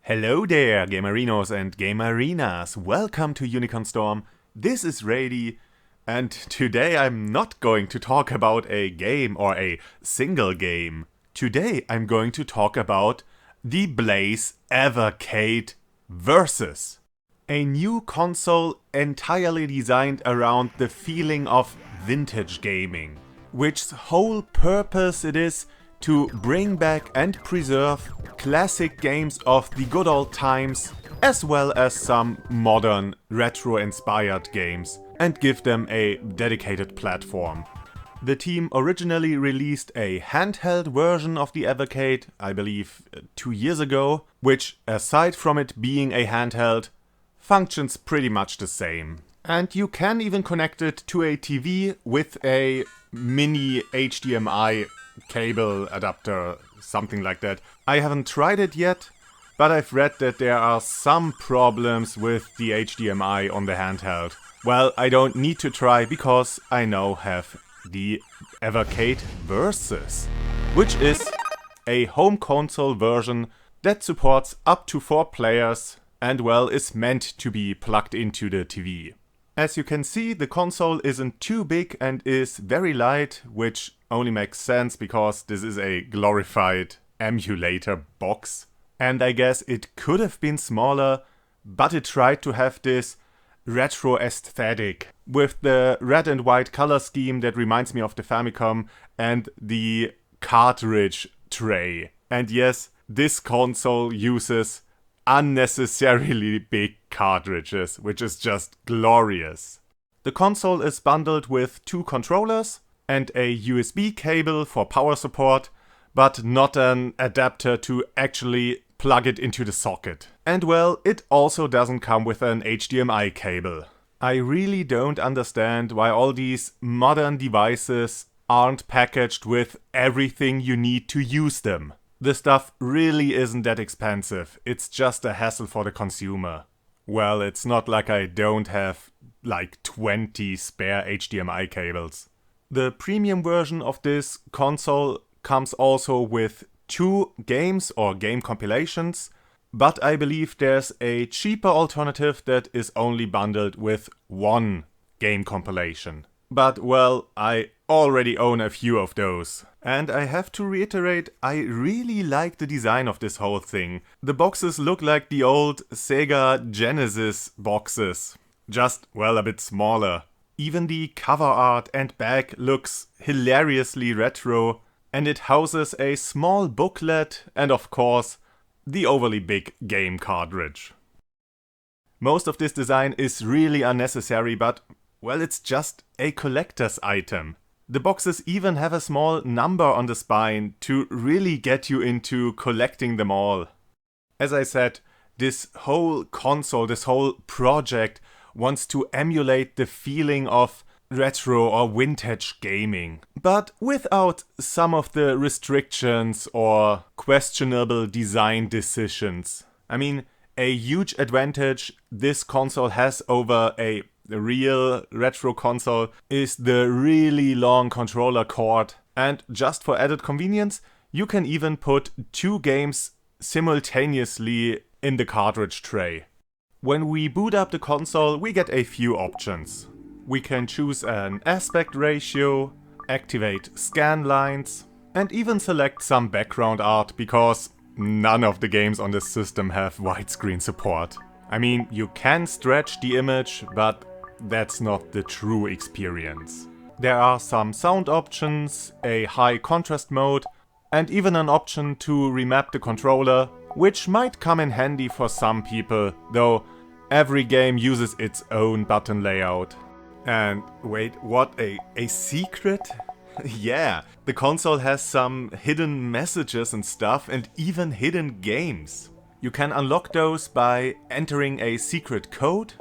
Hello there, Gamerinos and Gamerinas. Welcome to UnicornStorm. This is Rady, and today I'm not going to talk about a game or a single game. Today I'm going to talk about the Blaze Evercade Versus. A new console entirely designed around the feeling of vintage gaming, which's whole purpose it is to bring back and preserve classic games of the good old times, as well as some modern retro-inspired games, and give them a dedicated platform. The team originally released a handheld version of the Evercade, I believe 2 years ago, which, aside from it being a handheld, functions pretty much the same. And you can even connect it to a TV with a mini HDMI cable adapter, something like that. I haven't tried it yet, but I've read that there are some problems with the HDMI on the handheld. Well, I don't need to try because I now have the Evercade Versus, which is a home console version that supports up to 4 players and, well, is meant to be plugged into the TV. As you can see, the console isn't too big and is very light, which only makes sense because this is a glorified emulator box. And I guess it could have been smaller, but it tried to have this retro aesthetic with the red and white color scheme that reminds me of the Famicom and the cartridge tray. And yes, this console uses unnecessarily big cartridges, which is just glorious. The console is bundled with 2 controllers and a USB cable for power support, but not an adapter to actually plug it into the socket. And well, it also doesn't come with an HDMI cable. I really don't understand why all these modern devices aren't packaged with everything you need to use them. The stuff really isn't that expensive, it's just a hassle for the consumer. Well, it's not like I don't have like 20 spare HDMI cables. The premium version of this console comes also with 2 games or game compilations, but I believe there's a cheaper alternative that is only bundled with 1 game compilation. But well, I already own a few of those. And I have to reiterate, I really like the design of this whole thing. The boxes look like the old Sega Genesis boxes, just, well, a bit smaller. Even the cover art and back looks hilariously retro, and it houses a small booklet and, of course, the overly big game cartridge. Most of this design is really unnecessary, but, well, it's just a collector's item. The boxes even have a small number on the spine to really get you into collecting them all. As I said, this whole console, this whole project wants to emulate the feeling of retro or vintage gaming, but without some of the restrictions or questionable design decisions. I mean, a huge advantage this console has over a real retro console is the really long controller cord, and just for added convenience, you can even put 2 games simultaneously in the cartridge tray. When we boot up the console, we get a few options. We can choose an aspect ratio, activate scan lines, and even select some background art because none of the games on this system have widescreen support. I mean, you can stretch the image, but that's not the true experience. There are some sound options, a high contrast mode, and even an option to remap the controller, which might come in handy for some people, though every game uses its own button layout. And wait, what? A secret? Yeah, the console has some hidden messages and stuff, and even hidden games. You can unlock those by entering a secret code,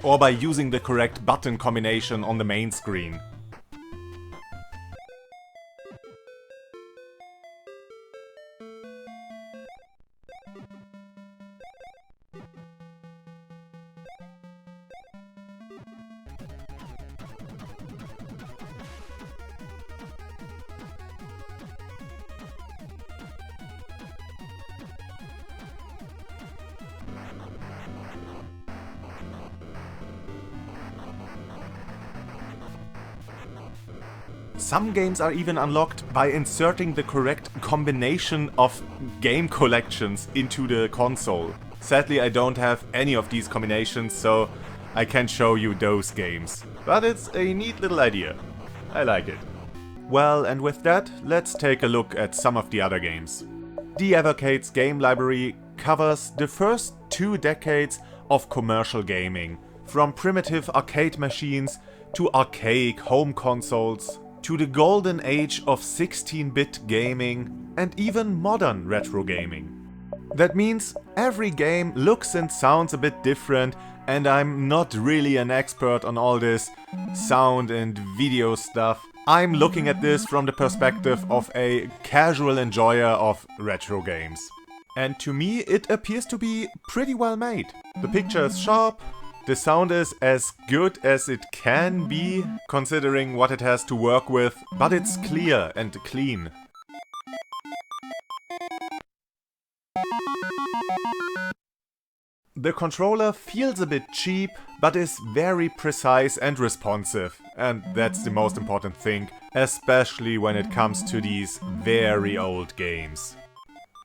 or by using the correct button combination on the main screen. Some games are even unlocked by inserting the correct combination of game collections into the console. Sadly, I don't have any of these combinations, so I can't show you those games. But it's a neat little idea. I like it. Well, and with that, let's take a look at some of the other games. The Evercade's game library covers the first 2 decades of commercial gaming, from primitive arcade machines to archaic home consoles, to the golden age of 16-bit gaming and even modern retro gaming. That means every game looks and sounds a bit different, and I'm not really an expert on all this sound and video stuff. I'm looking at this from the perspective of a casual enjoyer of retro games. And to me it appears to be pretty well made. The picture is sharp, the sound is as good as it can be considering what it has to work with, but it's clear and clean. The controller feels a bit cheap, but is very precise and responsive, and that's the most important thing, especially when it comes to these very old games.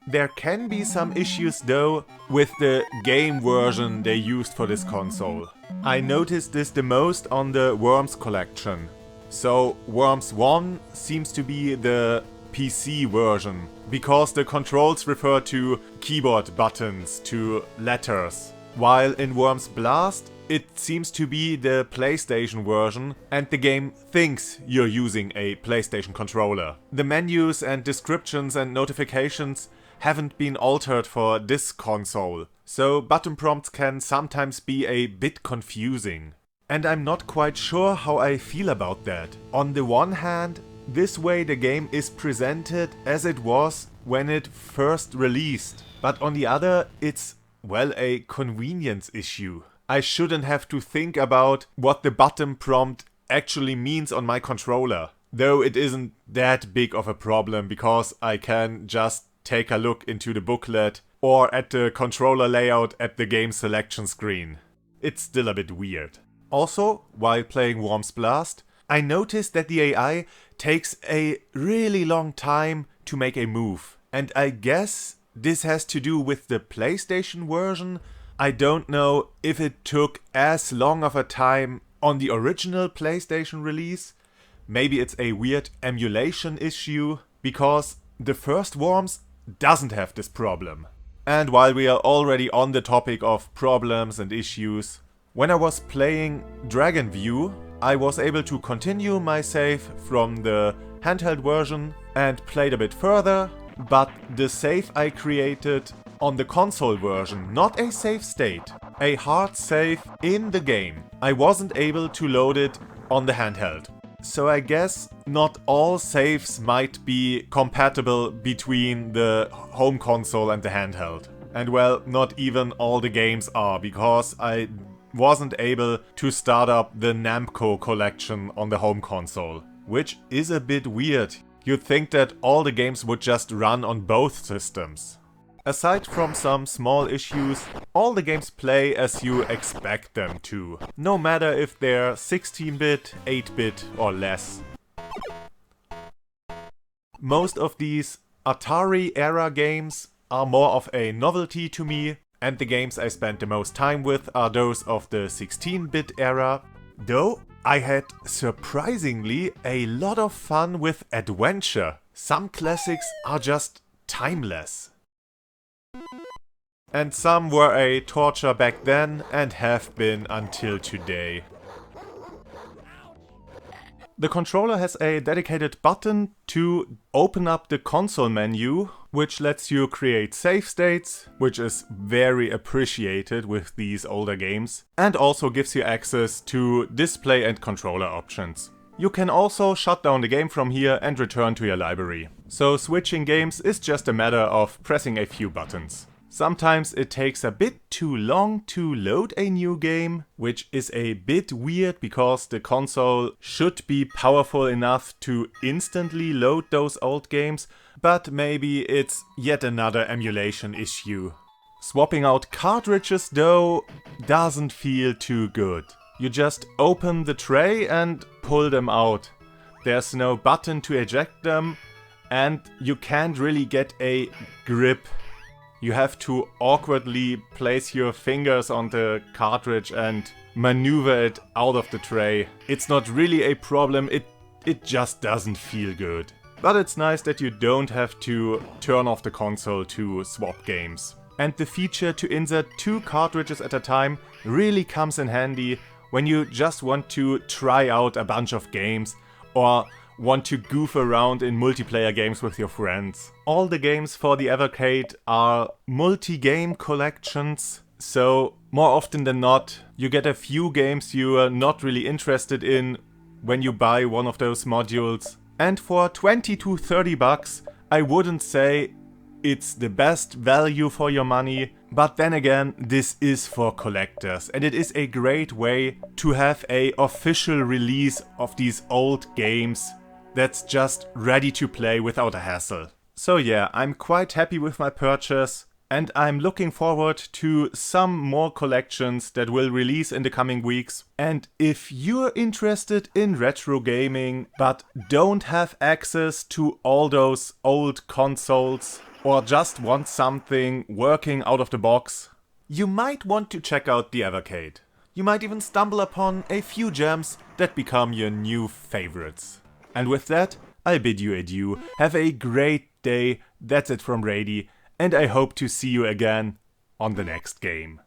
There can be some issues though with the game version they used for this console. I noticed this the most on the Worms collection. So Worms 1 seems to be the PC version, because the controls refer to keyboard buttons, to letters. While in Worms Blast it seems to be the PlayStation version and the game thinks you're using a PlayStation controller. The menus and descriptions and notifications haven't been altered for this console, so button prompts can sometimes be a bit confusing. And I'm not quite sure how I feel about that. On the one hand, this way the game is presented as it was when it first released, but on the other it's, well, a convenience issue. I shouldn't have to think about what the button prompt actually means on my controller, though it isn't that big of a problem because I can just take a look into the booklet or at the controller layout at the game selection screen. It's still a bit weird. Also, while playing Worms Blast, I noticed that the AI takes a really long time to make a move. And I guess this has to do with the PlayStation version. I don't know if it took as long of a time on the original PlayStation release. Maybe it's a weird emulation issue, because the first Worms doesn't have this problem. And while we are already on the topic of problems and issues, when I was playing Dragon View, I was able to continue my save from the handheld version and played a bit further, but the save I created on the console version, not a save state, a hard save in the game, I wasn't able to load it on the handheld. So I guess not all saves might be compatible between the home console and the handheld. And well, not even all the games are, because I wasn't able to start up the Namco collection on the home console, which is a bit weird. You'd think that all the games would just run on both systems. Aside from some small issues, all the games play as you expect them to, no matter if they're 16-bit, 8-bit or less. Most of these Atari-era games are more of a novelty to me, and the games I spent the most time with are those of the 16-bit era, though I had surprisingly a lot of fun with adventure. Some classics are just timeless. And some were a torture back then and have been until today. The controller has a dedicated button to open up the console menu, which lets you create save states, which is very appreciated with these older games, and also gives you access to display and controller options. You can also shut down the game from here and return to your library. So switching games is just a matter of pressing a few buttons. Sometimes it takes a bit too long to load a new game, which is a bit weird because the console should be powerful enough to instantly load those old games, but maybe it's yet another emulation issue. Swapping out cartridges though doesn't feel too good. You just open the tray and pull them out. there's no button to eject them, and you can't really get a grip. You have to awkwardly place your fingers on the cartridge and maneuver it out of the tray. It's not really a problem, it just doesn't feel good. But it's nice that you don't have to turn off the console to swap games. And the feature to insert 2 cartridges at a time really comes in handy when you just want to try out a bunch of games or want to goof around in multiplayer games with your friends. All the games for the Evercade are multi-game collections, so more often than not you get a few games you are not really interested in when you buy one of those modules. And for 20 to 30 bucks, I wouldn't say it's the best value for your money, but then again, this is for collectors and it is a great way to have an official release of these old games that's just ready to play without a hassle. So yeah, I'm quite happy with my purchase and I'm looking forward to some more collections that will release in the coming weeks. And if you're interested in retro gaming but don't have access to all those old consoles or just want something working out of the box, you might want to check out the Evercade. You might even stumble upon a few gems that become your new favorites. And with that, I bid you adieu. Have a great day. That's it from Rady, and I hope to see you again on the next game.